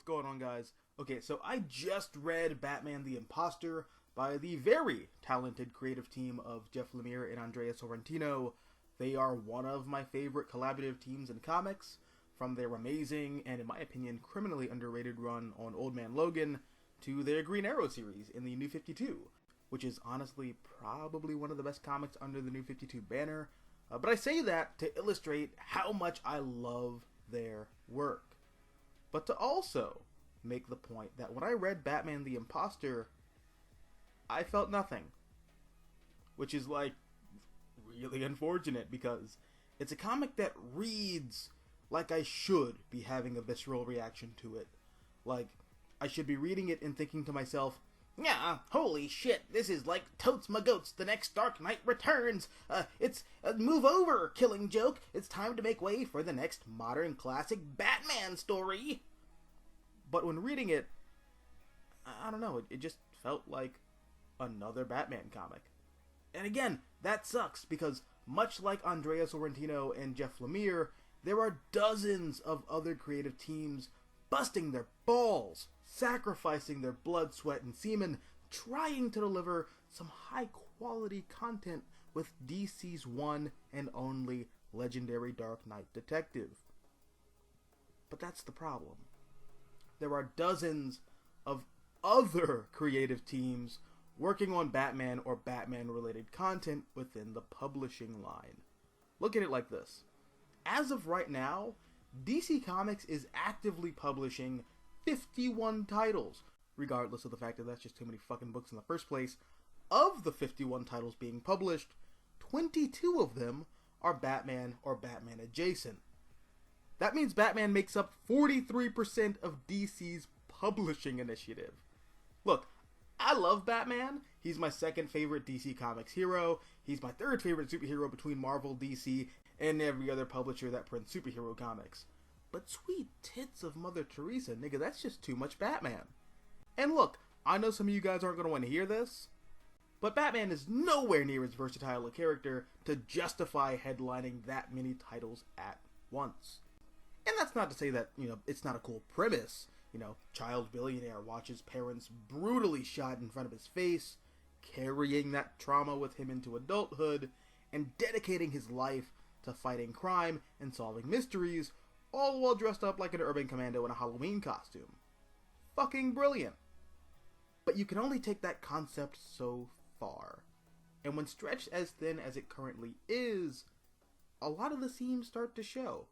going on, guys? Okay, so I just read Batman the Imposter by the very talented creative team of Jeff Lemire and Andrea Sorrentino. They are one of my favorite collaborative teams in comics, from their amazing and, in my opinion, criminally underrated run on Old Man Logan to their Green Arrow series in the New 52, which is honestly probably one of the best comics under the New 52 banner. But I say that to illustrate how much I love their work. But to also make the point that when I read Batman the Imposter, I felt nothing. Which is, like, really unfortunate, because it's a comic that reads like I should be having a visceral reaction to it. Like, I should be reading it and thinking to myself, yeah, holy shit, this is like Totes My Goats, the next Dark Knight Returns. It's a move over, Killing Joke. It's time to make way for the next modern classic Batman story. But when reading it, I don't know, it just felt like another Batman comic. And again, that sucks, because much like Andrea Sorrentino and Jeff Lemire, there are dozens of other creative teams busting their balls, sacrificing their blood, sweat, and semen, trying to deliver some high-quality content with DC's one and only legendary Dark Knight detective. But that's the problem. There are dozens of other creative teams working on Batman or Batman-related content within the publishing line. Look at it like this. As of right now, DC Comics is actively publishing 51 titles, regardless of the fact that that's just too many fucking books in the first place. Of the 51 titles being published, 22 of them are Batman or Batman adjacent. That means Batman makes up 43% of DC's publishing initiative. Look, I love Batman. He's my second favorite DC Comics hero. He's my third favorite superhero between Marvel, DC, and every other publisher that prints superhero comics. But sweet tits of Mother Teresa, nigga, that's just too much Batman. And look, I know some of you guys aren't going to want to hear this, but Batman is nowhere near as versatile a character to justify headlining that many titles at once. And that's not to say that, it's not a cool premise. Child billionaire watches parents brutally shot in front of his face, carrying that trauma with him into adulthood, and dedicating his life to fighting crime and solving mysteries, all while dressed up like an urban commando in a Halloween costume. Fucking brilliant. But you can only take that concept so far. And when stretched as thin as it currently is, a lot of the seams start to show.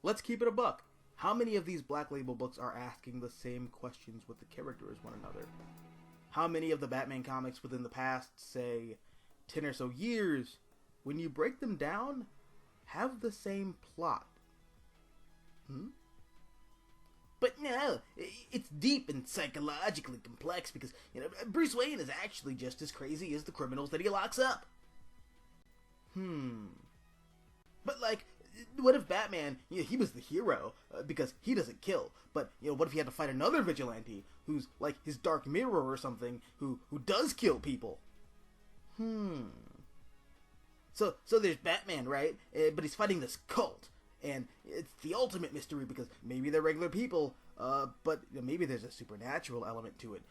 Let's keep it a buck. How many of these Black Label books are asking the same questions with the character as one another? How many of the Batman comics within the past, say, 10 or so years, when you break them down, have the same plot? But no, it's deep and psychologically complex because, Bruce Wayne is actually just as crazy as the criminals that he locks up. But, like, what if Batman, he was the hero, because he doesn't kill, but, what if he had to fight another vigilante, who's, like, his Dark Mirror or something, who does kill people? So there's Batman, right? But he's fighting this cult, and it's the ultimate mystery because maybe they're regular people, but maybe there's a supernatural element to it.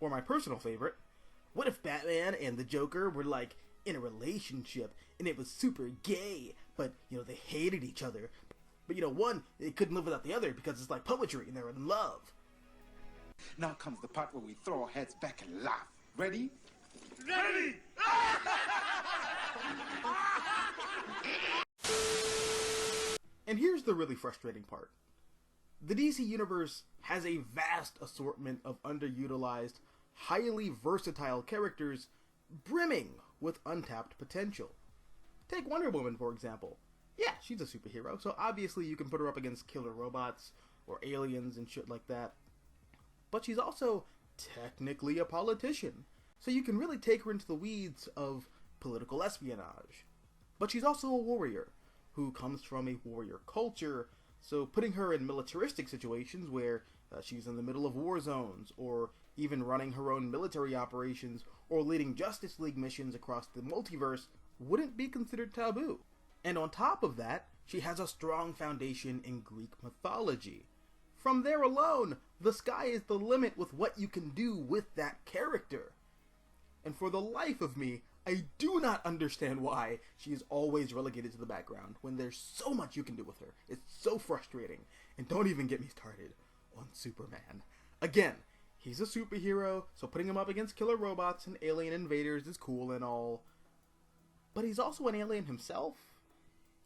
Or my personal favorite, what if Batman and the Joker were, like, in a relationship, and it was super gay, but, they hated each other. But, one, they couldn't live without the other because it's like poetry, and they're in love. Now comes the part where we throw our heads back and laugh. Ready? Ready! And here's the really frustrating part. The DC Universe has a vast assortment of underutilized, highly versatile characters brimming with untapped potential. Take Wonder Woman, for example. Yeah, she's a superhero, so obviously you can put her up against killer robots or aliens and shit like that. But she's also technically a politician, so you can really take her into the weeds of political espionage. But she's also a warrior, who comes from a warrior culture, so putting her in militaristic situations where she's in the middle of war zones, or even running her own military operations, or leading Justice League missions across the multiverse wouldn't be considered taboo. And on top of that, she has a strong foundation in Greek mythology. from there alone, the sky is the limit with what you can do with that character. And for the life of me, I do not understand why she is always relegated to the background when there's so much you can do with her. It's so frustrating. And don't even get me started on Superman. Again, he's a superhero, so putting him up against killer robots and alien invaders is cool and all. But he's also an alien himself.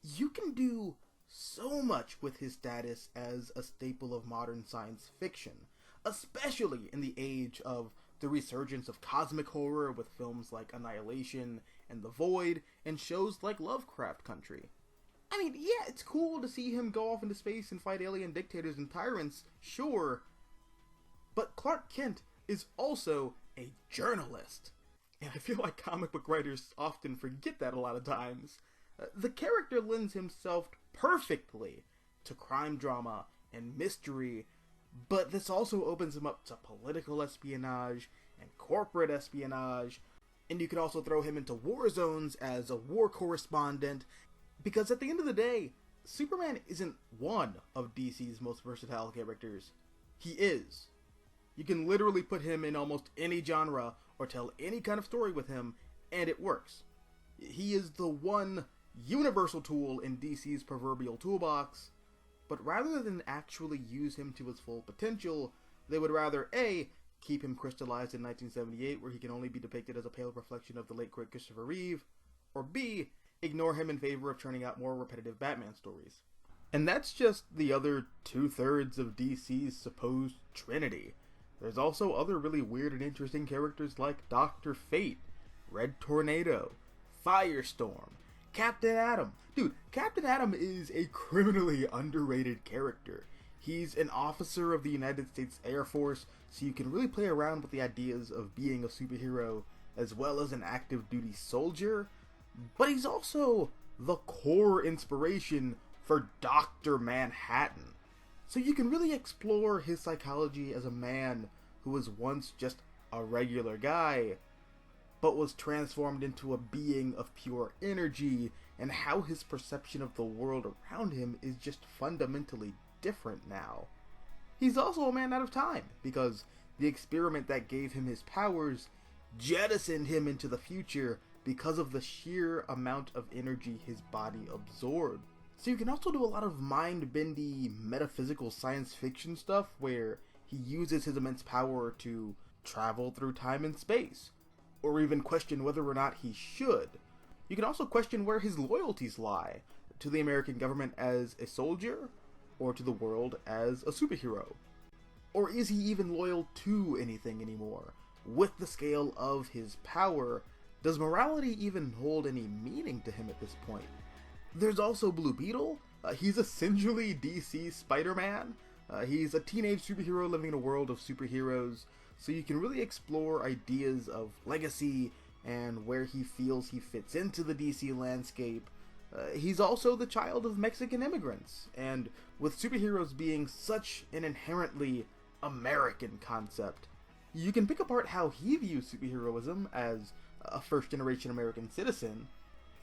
You can do so much with his status as a staple of modern science fiction, especially in the age of the resurgence of cosmic horror with films like Annihilation and The Void, and shows like Lovecraft Country. I mean, yeah, it's cool to see him go off into space and fight alien dictators and tyrants, sure, but Clark Kent is also a journalist. And I feel like comic book writers often forget that a lot of times. The character lends himself perfectly to crime drama and mystery, but this also opens him up to political espionage and corporate espionage, and you can also throw him into war zones as a war correspondent, because at the end of the day, Superman isn't one of DC's most versatile characters. He is. You can literally put him in almost any genre or tell any kind of story with him, and it works. He is the one universal tool in DC's proverbial toolbox, but rather than actually use him to his full potential, they would rather A, keep him crystallized in 1978 where he can only be depicted as a pale reflection of the late great Christopher Reeve, or B, ignore him in favor of churning out more repetitive Batman stories. And that's just the other 2/3 of DC's supposed trinity. There's also other really weird and interesting characters like Dr. Fate, Red Tornado, Firestorm, Captain Atom. Dude, Captain Atom is a criminally underrated character. He's an officer of the United States Air Force, so you can really play around with the ideas of being a superhero as well as an active duty soldier, but he's also the core inspiration for Dr. Manhattan. So you can really explore his psychology as a man who was once just a regular guy, but was transformed into a being of pure energy, and how his perception of the world around him is just fundamentally different now. He's also a man out of time, because the experiment that gave him his powers jettisoned him into the future because of the sheer amount of energy his body absorbed. So you can also do a lot of mind-bendy, metaphysical science fiction stuff where he uses his immense power to travel through time and space, or even question whether or not he should. You can also question where his loyalties lie, to the American government as a soldier, or to the world as a superhero. Or is he even loyal to anything anymore? With the scale of his power, does morality even hold any meaning to him at this point? There's also Blue Beetle. He's essentially DC's Spider-Man. He's a teenage superhero living in a world of superheroes, so you can really explore ideas of legacy and where he feels he fits into the DC landscape. He's also the child of Mexican immigrants, and with superheroes being such an inherently American concept, you can pick apart how he views superheroism as a first-generation American citizen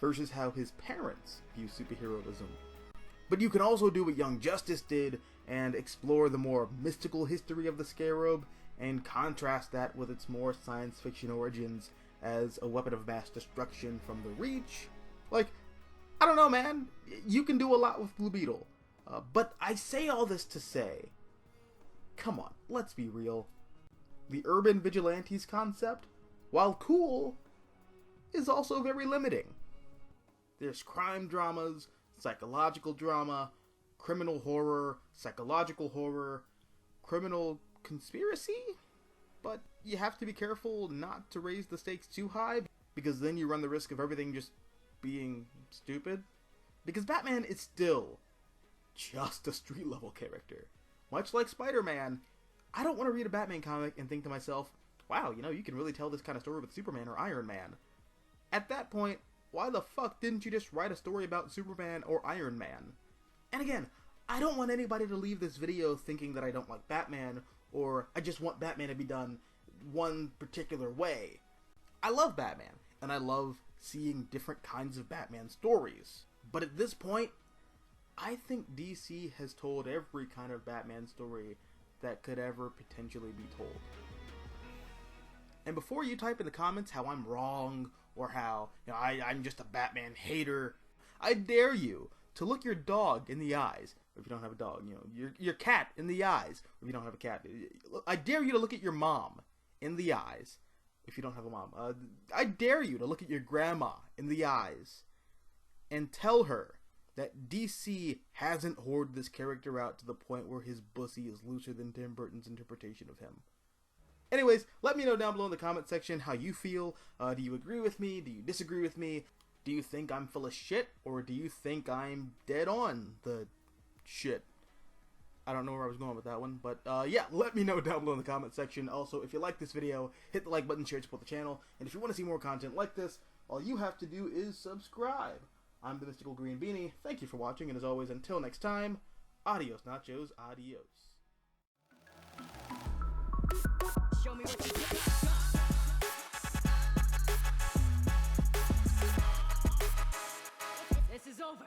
versus how his parents view superheroism. But you can also do what Young Justice did and explore the more mystical history of the Scarab and contrast that with its more science fiction origins as a weapon of mass destruction from the Reach. Like, I don't know, man. You can do a lot with Blue Beetle. But I say all this to say, come on, let's be real. The urban vigilantes concept, while cool, is also very limiting. There's crime dramas, psychological drama, criminal horror, psychological horror, criminal conspiracy, but you have to be careful not to raise the stakes too high, because then you run the risk of everything just being stupid. Because Batman is still just a street level character. Much like Spider-Man, I don't want to read a Batman comic and think to myself, wow, you can really tell this kind of story with Superman or Iron Man. At that point, why the fuck didn't you just write a story about Superman or Iron Man? And again, I don't want anybody to leave this video thinking that I don't like Batman, or I just want Batman to be done one particular way. I love Batman, and I love seeing different kinds of Batman stories. But at this point, I think DC has told every kind of Batman story that could ever potentially be told. And before you type in the comments how I'm wrong, or how I'm just a Batman hater, I dare you to look your dog in the eyes, or if you don't have a dog, your cat in the eyes, or if you don't have a cat. I dare you to look at your mom in the eyes, if you don't have a mom. I dare you to look at your grandma in the eyes and tell her that DC hasn't hoarded this character out to the point where his pussy is looser than Tim Burton's interpretation of him. Anyways, let me know down below in the comment section how you feel. Do you agree with me? Do you disagree with me? Do you think I'm full of shit? Or do you think I'm dead on the shit? I don't know where I was going with that one, but yeah, let me know down below in the comment section. Also, if you like this video, hit the like button, share, support the channel, and if you want to see more content like this, all you have to do is subscribe. I'm the Mystical Green Beanie. Thank you for watching, and as always, until next time, adios nachos, adios. Show me what you got. This is over.